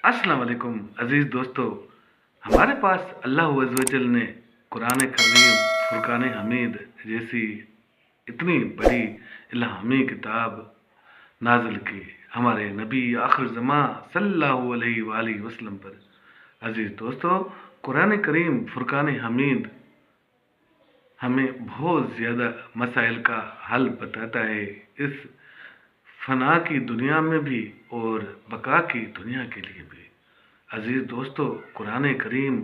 अस्सलाम वालेकुम अज़ीज़ दोस्तों। हमारे पास अल्लाह अज़्ज़ व जल ने कुरान करीम, फुरकान हमीद जैसी इतनी बड़ी इल्हामी किताब नाज़िल की हमारे नबी आखिर ज़मां सल्लल्लाहु अलैहि वसल्लम पर। अज़ीज़ दोस्तों, कुरान करीम, फुरकान हमीद हमें बहुत ज़्यादा मसाइल का हल बताता है, इस फ़ना की दुनिया में भी और बका की दुनिया के लिए भी। अज़ीज़ दोस्तों, कुरान करीम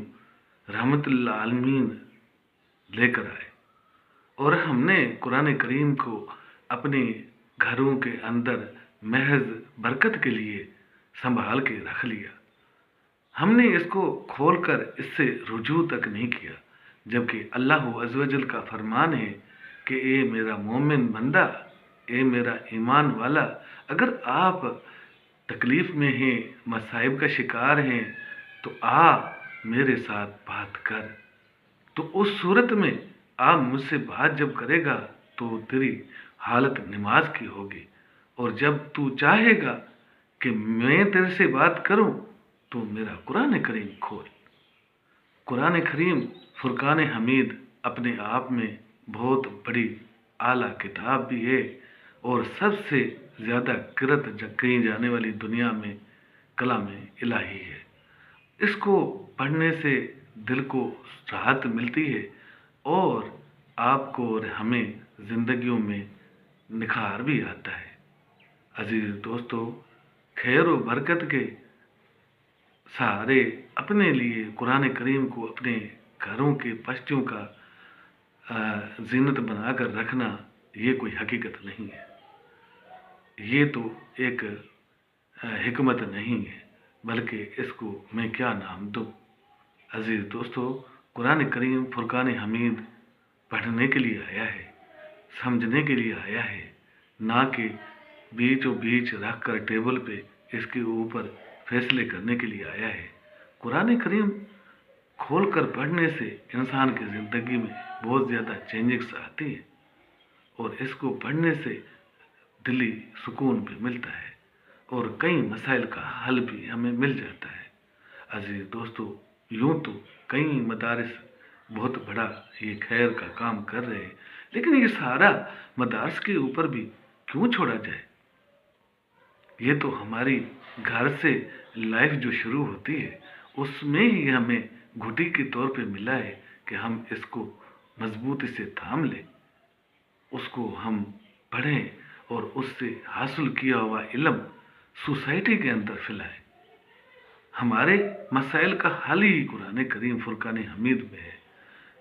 रहमतुल्लिल आलमीन लेकर आए और हमने कुरान करीम को अपने घरों के अंदर महज बरकत के लिए संभाल के रख लिया। हमने इसको खोलकर इससे रुजू तक नहीं किया, जबकि अल्लाह अज़्ज़ व जल का फरमान है कि ए मेरा मोमिन बंदा, ए मेरा ईमान वाला, अगर आप तकलीफ़ में हैं, मसाइब का शिकार हैं, तो आ मेरे साथ बात कर। तो उस सूरत में आप मुझसे बात जब करेगा तो तेरी हालत नमाज की होगी, और जब तू चाहेगा कि मैं तेरे से बात करूं तो मेरा कुरान करीम खोल। कुरान करीम, फुरकान हमीद अपने आप में बहुत बड़ी आला किताब भी है और सबसे ज़्यादा किरत कही जाने वाली दुनिया में कलाम इलाही है। इसको पढ़ने से दिल को राहत मिलती है और आपको और हमें ज़िंदगियों में निखार भी आता है। अजीज़ दोस्तों, खैर व बरकत के सहारे अपने लिए कुरान करीम को अपने घरों के पश्तियों का ज़ीनत बनाकर रखना ये कोई हकीकत नहीं है, ये तो एक हिकमत नहीं है, बल्कि इसको मैं क्या नाम दूँ। अज़ीज़ दोस्तों, कुरान करीम, फुरकान हमीद पढ़ने के लिए आया है, समझने के लिए आया है, ना कि बीचों बीच रख कर टेबल पे इसके ऊपर फैसले करने के लिए आया है। कुरान करीम खोल कर पढ़ने से इंसान की ज़िंदगी में बहुत ज़्यादा चेंजेस आती है और इसको पढ़ने से दिली सुकून भी मिलता है और कई मसाइल का हल भी हमें मिल जाता है। अज़ीज़ दोस्तों, यूँ तो कई मदारिस बहुत बड़ा ये खैर का काम कर रहे हैं, लेकिन ये सारा मदारस के ऊपर भी क्यों छोड़ा जाए। ये तो हमारी घर से लाइफ जो शुरू होती है उसमें ही हमें घुटी के तौर पे मिला है कि हम इसको मजबूती से थाम लें, उसको हम पढ़ें और उससे हासिल किया हुआ इल्म सोसाइटी के अंदर फैलाएं। हमारे मसाइल का हल ही कुरान करीम, फुरकान हमीद में है।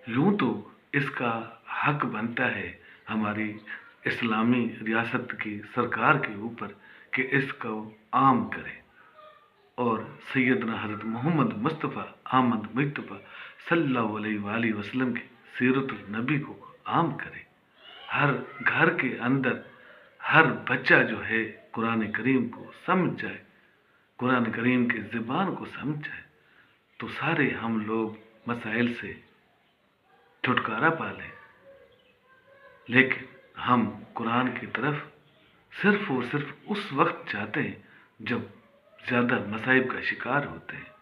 यूँ तो इसका हक बनता है हमारी इस्लामी रियासत की सरकार के ऊपर कि इसको आम करे और सैयदना हज़रत मोहम्मद मुस्तफ़ा आमद मुस्तफ़ा सल्लल्लाहु अलैहि वसल्लम की सीरतुल नबी को आम करे। हर घर के अंदर हर बच्चा जो है कुरान करीम को समझ जाए, कुरान करीम की ज़बान को समझ जाए, तो सारे हम लोग मसाइल से छुटकारा पा लें। लेकिन हम कुरान की तरफ सिर्फ और सिर्फ उस वक्त जाते हैं जब ज़्यादा मसाइब का शिकार होते हैं।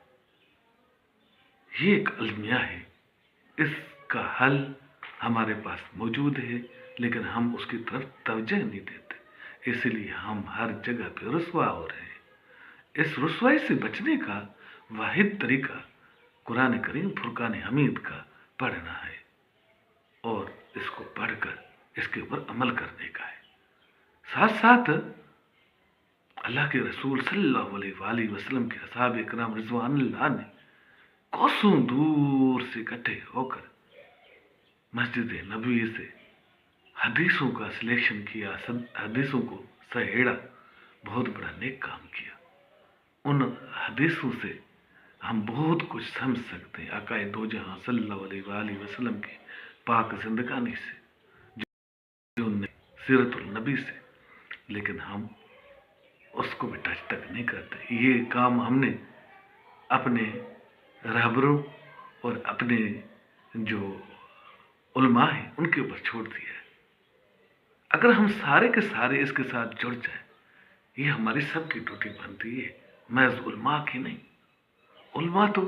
ये एक अलमिया है, इसका हल हमारे पास मौजूद है, लेकिन हम उसकी तरफ तवज्जो नहीं देते, इसलिए हम हर जगह पे रुस्वा हो रहे हैं। इस रुस्वाई से बचने का वाहिद तरीका कुरान करीम, फुरकान हमीद का पढ़ना है और इसको पढ़कर इसके ऊपर अमल करने का है। साथ साथ अल्लाह के रसूल सल्लल्लाहु अलैहि वसल्लम के असहाब इकराम रिज़वानुल्लाह ने कोसों दूर से इकट्ठे होकर मस्जिद नबवी से हदीसों का सिलेक्शन किया, हदीसों को सहेड़ा, बहुत बड़ा नेक काम किया। उन हदीसों से हम बहुत कुछ समझ सकते हैं आकाए दो जहां सल्लल्लाहु अलैहि वसल्लम के पाक जिंदगानी से, जो उनने सीरतुल नबी से, लेकिन हम उसको भी टच तक नहीं करते। ये काम हमने अपने रहबरों और अपने जो उलमा हैं उनके ऊपर छोड़ दिया है। अगर हम सारे के सारे इसके साथ जुड़ जाए, ये हमारी सबकी ड्यूटी बनती है محض علماء کی نہیں. علماء تو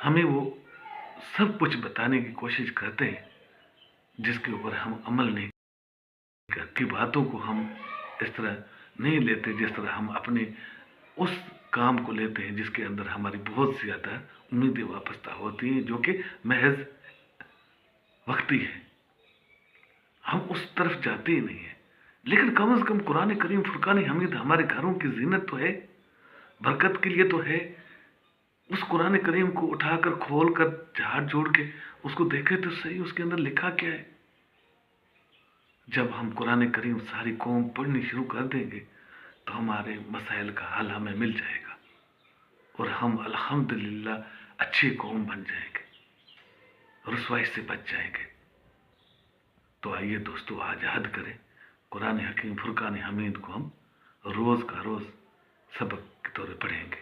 ہمیں وہ سب کچھ بتانے کی کوشش کرتے ہیں جس کے اوپر ہم عمل نہیں کرتے. باتوں کو ہم اس طرح نہیں لیتے جس طرح ہم اپنے اس کام کو لیتے ہیں جس کے اندر ہماری بہت زیادہ امیدیں وابستہ ہوتی ہیں جو کہ محض وقتی ہے. ہم اس طرف جاتے ہی نہیں ہیں. لیکن کم از کم قرآن کریم فرقان حمید ہمارے گھروں کی زینت تو ہے، برکت کے لیے تو ہے. اس قرآن کریم کو اٹھا کر کھول کر ہاتھ جوڑ کے اس کو دیکھے تو صحیح اس کے اندر لکھا کیا ہے. جب ہم قرآن کریم ساری قوم پڑھنی شروع کر دیں گے تو ہمارے مسائل کا حل ہمیں مل جائے گا اور ہم الحمدللہ اچھی قوم بن جائیں گے، رسوائی سے بچ جائیں گے. تو آئیے دوستو آج عہد کریں قرآن حکیم فرقان حمید کو ہم روز کا روز سبق کے طور پہ پڑھیں گے.